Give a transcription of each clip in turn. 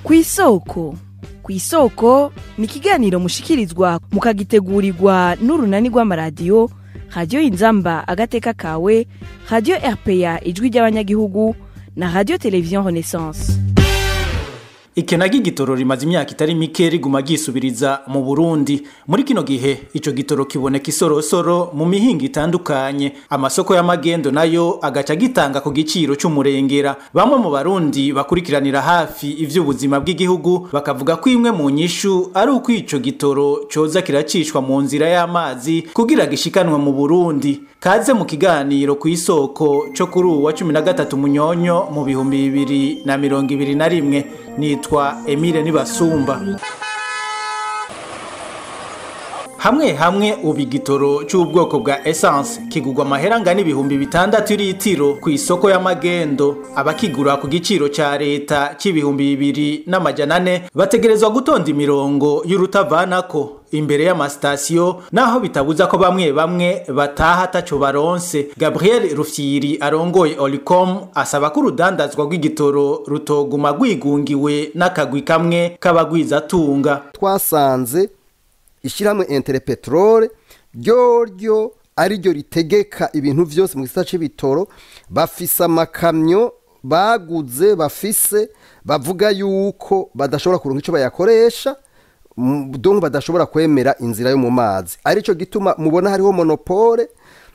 Kw'isoko. Kw'isoko ni ikiganiro mushikirizwa mukagitegurirwa n'urunani rw'amaradiyo Radio Inzamba agateka kawe, Radio RPA ijwi ry'abanyagihugu na Radio Television Renaissance. Ikenagi gitoro rimaze imyaka itari mike riguma gisubiriza mu Burundi. Muri kino gihe ico gitoro kiboneka isorosoro mu mihinga itandukanye. Amasoko y'amagendo nayo agaca gitanga ku giciro c'umurengera. Bamwe mu Barundi bakurikiranira hafi ivy'ubuzima bw'igihugu bakavuga ko imwe mu nyishu ari uko ico gitoro coza kiracishwa mu nzira y'amazi kugira gishikanwe mu Burundi. Kaze mu kiganiro kw'isoko cyo kuri uwa 13 Munyonyo mu 2021. Nitwa Emile Nibasumba. Hamwe ubu igitoro cy'ubwoko bwa essence kigurwa amahera ngana 6,000 litiro ku isoko y'amagendo. Abakigura ku giciro ca leta c'2,400 bategerezwa gutonda imirongo y'urutavanako imbere y'amasitasiyo, naho bitabuza ko bamwe bataha ataco baronse. Gabriel Rufyiri arongoye Olicom asaba ko urudandazwa rw'igitoro rutoguma rwigungiwe n'akagwi kamwe k'abagwizatunga. Twasanze ishiramwe Interpetrol ryo ari ryo ritegeka ibintu vyose mu gisata c'ibitoro, bafise amakamyo baguze bafise bavuga yuko badashobora kuronka ico bayakoresha, donc badashobora kwemera inzira yo mu mazi. Arico gituma mubona hariho monopole,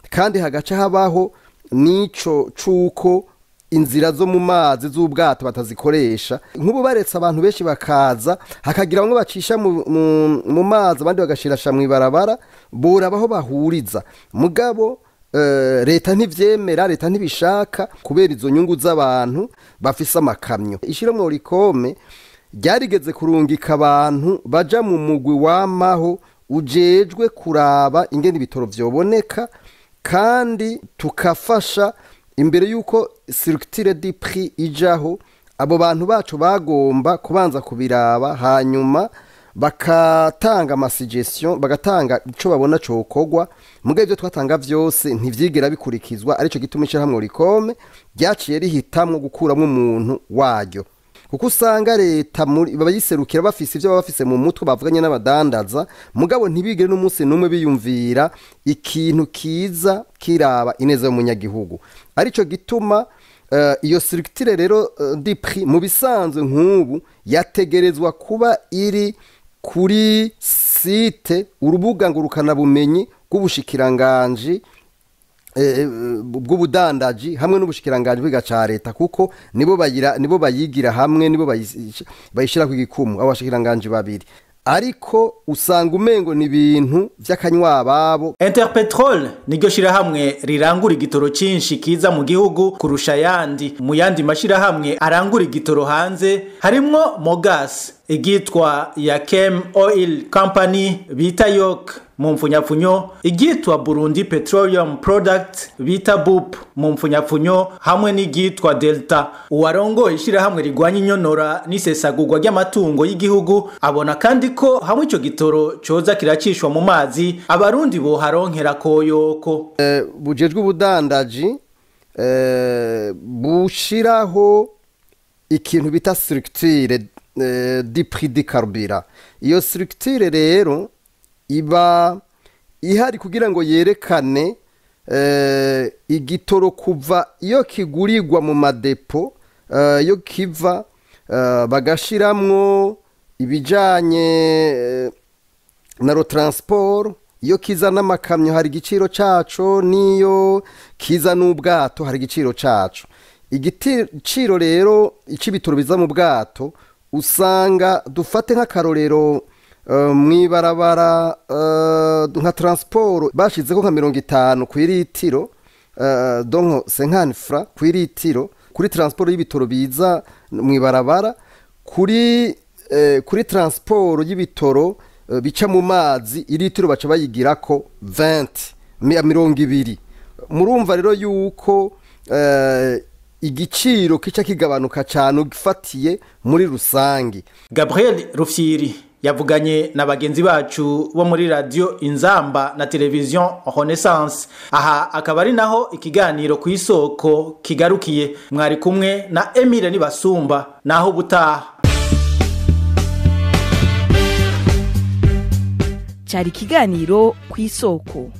kandi hagaca habaho nico cuko inzira zo mu mazi z'ubwato batazikoresha. Nk'ubu baretse abantu benshi bakaza hakagira bamwe bacisha mu mazi abandi bagashirasha mu ibarabara, burabaho bahuriza. Mugabo leta ntivyemera, leta ntibishaka kubera izo nyungu z'abantu bafise amakamyo. Ishiramwe Olicom ryarigeze kurungika abantu baja mu mugwi wamaho ujejwe kuraba ingene ibitoro vyoboneka, kandi tukafasha imbere yuko structure du prix ijaho. Abo bantu bacu bagomba kubanza kubiraba, hanyuma bakatanga amasuggestion, bagatanga ico babona cokogwa. Mugabe ivyo twatanga vyose ntivyigera bikurikizwa. Arico gituma ishiramwe Olicom ryaciye rihitamwo gukuramwo umuntu waryo, kuko usanga leta bayiserukira bafise ivyo bafise mu mutwe bavuganye n'abadandaza, mugabo ntibigere n'umunsi numwe biyumvira ikintu kiza kiraba ineza y'umunyagihugu. Arico gituma iyo structure rero du prix mu bisanzwe nk'ubu yategerezwa kuba iri kuri site urubuga ngurukana bumenyi bw'ubushikiranganji bw'ubudandaji hamwe n'ubushikiranganji bw'igaca leta, kuko nibo bayigira hamwe, nibo bayishira ku gikumu abashikiranganji babiri. Ariko usanga umengo ni ibintu vy'akanywa babo. Interpetrol niryo shirahamwe rirangura igitoro cinshi kiza mu gihugu kurusha yandi. Mu yandi mashirahamwe arangura igitoro hanze harimwo Mogas, igitwa Yakem Oil Company bita Yok mu mfunyapfunyo, igitwa Burundi Petroleum Product bita BUP mu mfunyapfunyo, hamwe n'igitwa Delta. Uwarongoye ishirahamwe rigwanya inyonora n'isesagurwa ry'amatungo y'igihugu abona kandi ko hamwe ico gitoro coza kiracishwa mu mazi abarundi bo haronkera koyoko. Bujejwe ubudandaji bushiraho ikintu bita structure du prix du carburant. Iyo structure rero iba ihari kugira ngo yerekane igitoro kuva iyo kigurirwa mu madepo, yo kiva bagashiramwo ibijanye na transport. Iyo kiza n'amakamyo hari igiciro caco, niyo kiza n'ubwato hari igiciro caco. Igiciro rero ic'ibitoro biza mu bwato usanga dufate nk'akarorero mwibarabara nka transport bashizeko nka 50 ku litiro, donc 50 francs ku litiro kuri transport y'ibitoro biza mwibarabara. Kuri transport y'ibitoro bica mu mazi ilitiro baca bayigirako 20. Murumva rero yuko igiciro kica kigabanuka cyane ugifatiye muri rusangi. Gabriel Rufyiri yavuganye na bagenzi bacu bo muri radio Inzamba na television Renaissance. Aha akaba ari naho ikiganiro ku isoko kigarukiye. Mwari kumwe na Emile Nibasumba, naho butaha. cari ikiganiro ku isoko.